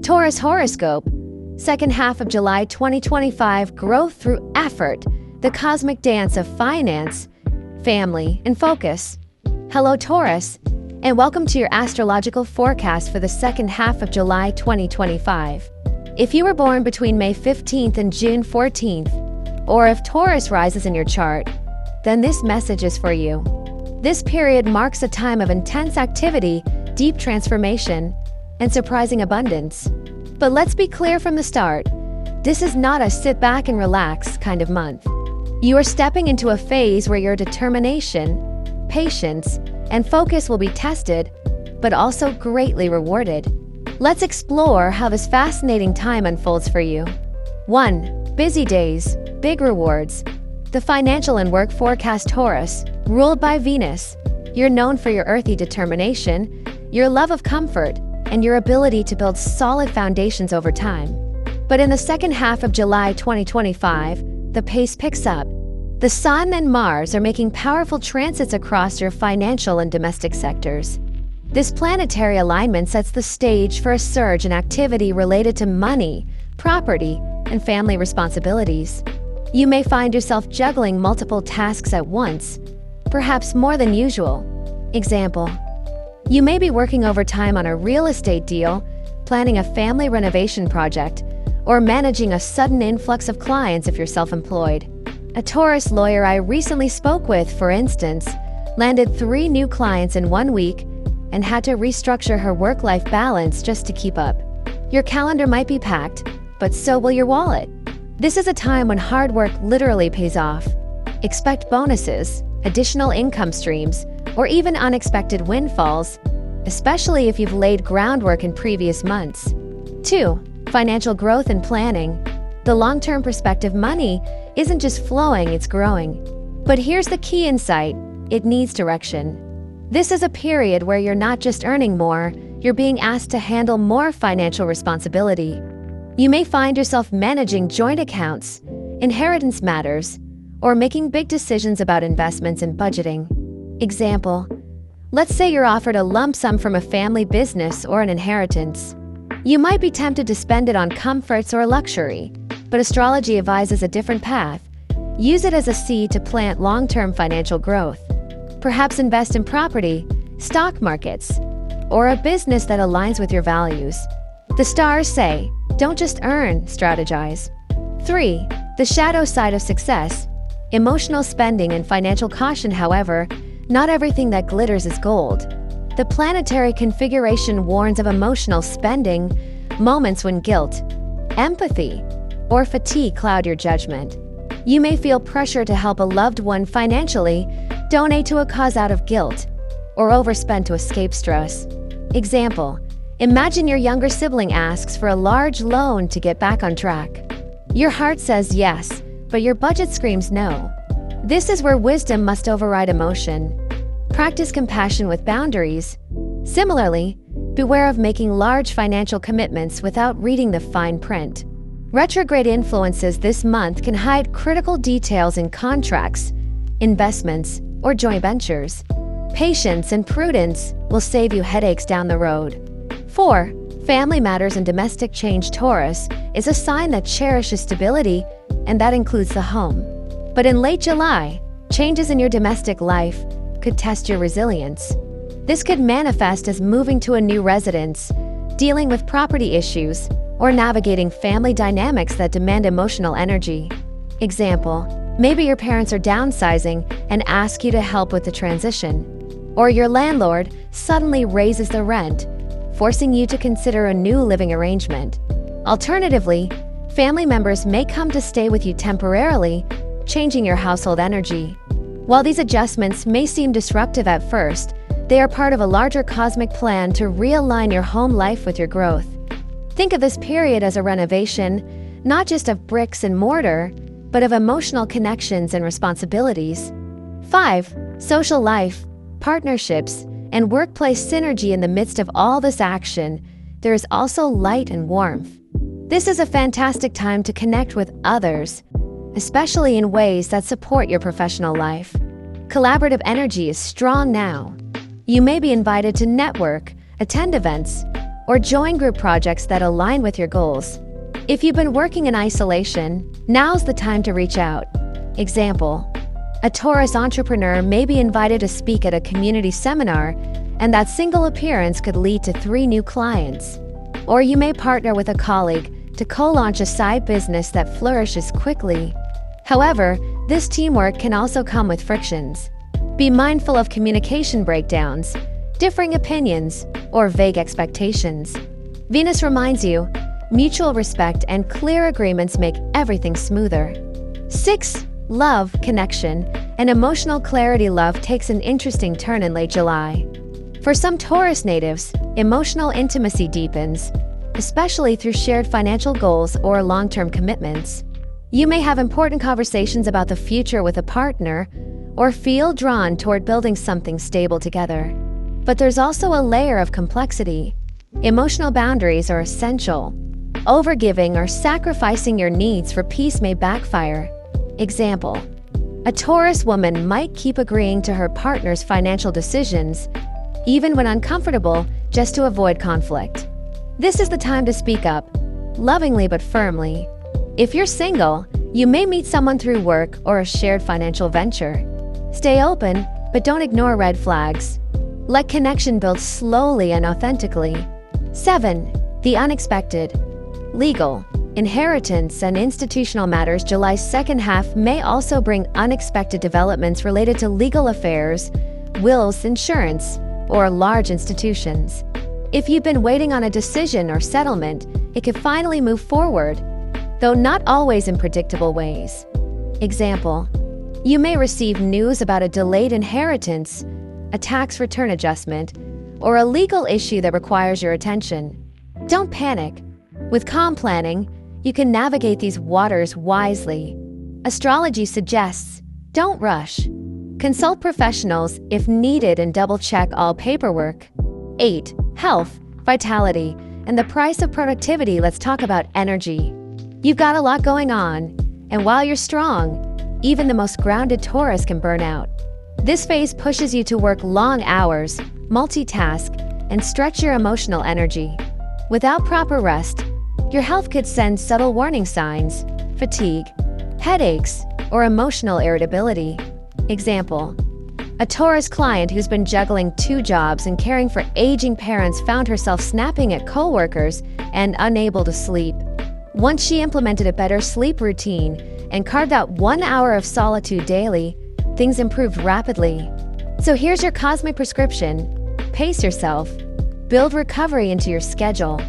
Taurus Horoscope, second half of July 2025, growth through effort, the cosmic dance of finance, family, and focus. Hello Taurus, and welcome to your astrological forecast for the second half of July 2025. If you were born between May 15th and June 14th, or if Taurus rises in your chart, then this message is for you. This period marks a time of intense activity, deep transformation, and surprising abundance. But let's be clear from the start, this is not a sit back and relax kind of month. You are stepping into a phase where your determination, patience, and focus will be tested, but also greatly rewarded. Let's explore how this fascinating time unfolds for you. 1. Busy days, big rewards. The financial and work forecast. Taurus, ruled by Venus. You're known for your earthy determination, your love of comfort, and your ability to build solid foundations over time. But in the second half of July 2025, the pace picks up. The Sun and Mars are making powerful transits across your financial and domestic sectors. This planetary alignment sets the stage for a surge in activity related to money, property, and family responsibilities. You may find yourself juggling multiple tasks at once, perhaps more than usual. Example: you may be working overtime on a real estate deal, planning a family renovation project, or managing a sudden influx of clients if you're self-employed. A Taurus lawyer I recently spoke with, for instance, landed 3 new clients in 1 week and had to restructure her work-life balance just to keep up. Your calendar might be packed, but so will your wallet. This is a time when hard work literally pays off. Expect bonuses, additional income streams, or even unexpected windfalls, especially if you've laid groundwork in previous months. 2. Financial growth and planning. The long-term perspective: money isn't just flowing, it's growing. But here's the key insight: it needs direction. This is a period where you're not just earning more, you're being asked to handle more financial responsibility. You may find yourself managing joint accounts, inheritance matters, or making big decisions about investments and budgeting. Example: let's say you're offered a lump sum from a family business or an inheritance. You might be tempted to spend it on comforts or luxury, but astrology advises a different path. Use it as a seed to plant long-term financial growth. Perhaps invest in property, stock markets, or a business that aligns with your values. The stars say, don't just earn, strategize. 3. The shadow side of success. Emotional spending and financial caution. However, not everything that glitters is gold. The planetary configuration warns of emotional spending, moments when guilt, empathy, or fatigue cloud your judgment. You may feel pressure to help a loved one financially, donate to a cause out of guilt, or overspend to escape stress. Example: imagine your younger sibling asks for a large loan to get back on track. Your heart says yes, but your budget screams no. This is where wisdom must override emotion. Practice compassion with boundaries. Similarly, beware of making large financial commitments without reading the fine print. Retrograde influences this month can hide critical details in contracts, investments, or joint ventures. Patience and prudence will save you headaches down the road. 4. Family matters and domestic change. Taurus is a sign that cherishes stability, and that includes the home. But in late July, changes in your domestic life could test your resilience. This could manifest as moving to a new residence, dealing with property issues, or navigating family dynamics that demand emotional energy. Example: maybe your parents are downsizing and ask you to help with the transition. Or your landlord suddenly raises the rent, forcing you to consider a new living arrangement. Alternatively, family members may come to stay with you temporarily, changing your household energy. While these adjustments may seem disruptive at first, they are part of a larger cosmic plan to realign your home life with your growth. Think of this period as a renovation, not just of bricks and mortar, but of emotional connections and responsibilities. 5. Social life, partnerships, and workplace synergy. In the midst of all this action, there is also light and warmth. This is a fantastic time to connect with others, especially in ways that support your professional life. Collaborative energy is strong now. You may be invited to network, attend events, or join group projects that align with your goals. If you've been working in isolation, now's the time to reach out. Example: a Taurus entrepreneur may be invited to speak at a community seminar, and that single appearance could lead to 3 new clients. Or you may partner with a colleague to co-launch a side business that flourishes quickly. However, this teamwork can also come with frictions. Be mindful of communication breakdowns, differing opinions, or vague expectations. Venus reminds you, mutual respect and clear agreements make everything smoother. 6. Love, connection, and emotional clarity. Love takes an interesting turn in late July. For some Taurus natives, emotional intimacy deepens, especially through shared financial goals or long-term commitments. You may have important conversations about the future with a partner, or feel drawn toward building something stable together. But there's also a layer of complexity. Emotional boundaries are essential. Overgiving or sacrificing your needs for peace may backfire. Example: a Taurus woman might keep agreeing to her partner's financial decisions, even when uncomfortable, just to avoid conflict. This is the time to speak up, lovingly but firmly. If you're single, you may meet someone through work or a shared financial venture. Stay open, but don't ignore red flags. Let connection build slowly and authentically. 7. The unexpected. Legal, inheritance, and institutional matters. July's second half may also bring unexpected developments related to legal affairs, wills, insurance, or large institutions. If you've been waiting on a decision or settlement, it could finally move forward, though not always in predictable ways. Example: you may receive news about a delayed inheritance, a tax return adjustment, or a legal issue that requires your attention. Don't panic. With calm planning, you can navigate these waters wisely. Astrology suggests, don't rush. Consult professionals if needed and double-check all paperwork. 8. Health, vitality, and the price of productivity. Let's talk about energy. You've got a lot going on, and while you're strong, even the most grounded Taurus can burn out. This phase pushes you to work long hours, multitask, and stretch your emotional energy. Without proper rest, your health could send subtle warning signs: fatigue, headaches, or emotional irritability. Example: a Taurus client who's been juggling 2 jobs and caring for aging parents found herself snapping at coworkers and unable to sleep. Once she implemented a better sleep routine and carved out 1 hour of solitude daily, things improved rapidly. So here's your cosmic prescription: pace yourself, build recovery into your schedule,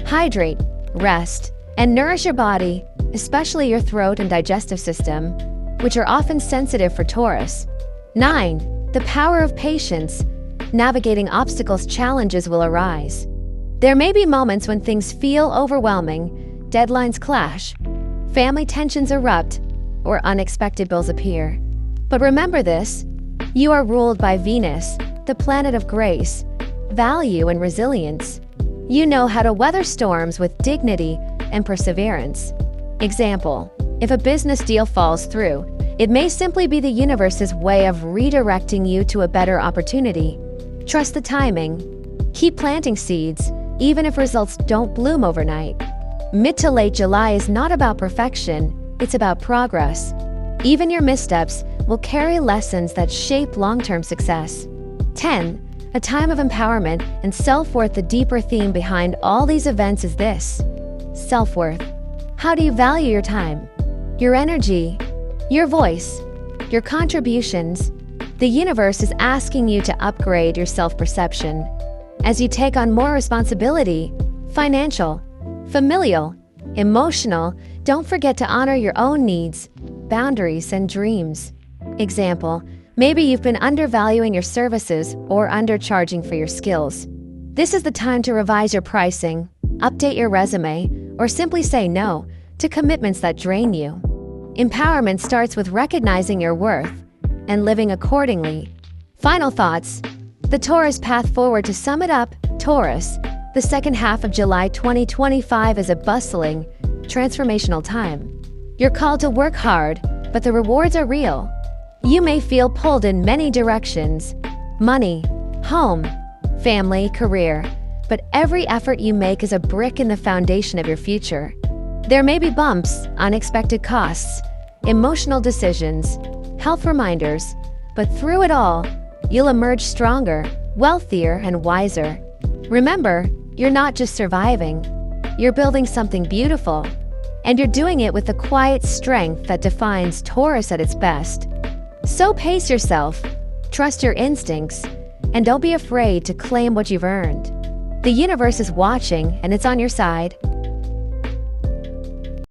hydrate, rest, and nourish your body, especially your throat and digestive system, which are often sensitive for Taurus. 9. The power of patience. Navigating obstacles. Challenges will arise. There may be moments when things feel overwhelming, deadlines clash, family tensions erupt, or unexpected bills appear. But remember this: you are ruled by Venus, the planet of grace, value, and resilience. You know how to weather storms with dignity and perseverance. Example: if a business deal falls through, it may simply be the universe's way of redirecting you to a better opportunity. Trust the timing. Keep planting seeds, even if results don't bloom overnight. Mid to late July is not about perfection, it's about progress. Even your missteps will carry lessons that shape long-term success. 10. A time of empowerment and self-worth. The deeper theme behind all these events is this: self-worth. How do you value your time, your energy, your voice, your contributions? The universe is asking you to upgrade your self-perception. As you take on more responsibility, financial, familial, emotional, don't forget to honor your own needs, boundaries, and dreams. Example: maybe you've been undervaluing your services or undercharging for your skills. This is the time to revise your pricing, update your resume, or simply say no to commitments that drain you. Empowerment starts with recognizing your worth and living accordingly. Final thoughts. The Taurus path forward. To sum it up, Taurus, the second half of July 2025 is a bustling, transformational time. You're called to work hard, but the rewards are real. You may feel pulled in many directions: money, home, family, career. but every effort you make is a brick in the foundation of your future. There may be bumps, unexpected costs, emotional decisions, health reminders, but through it all, you'll emerge stronger, wealthier, and wiser. Remember, you're not just surviving, you're building something beautiful, and you're doing it with the quiet strength that defines Taurus at its best. So pace yourself, trust your instincts, and don't be afraid to claim what you've earned. The universe is watching, and it's on your side.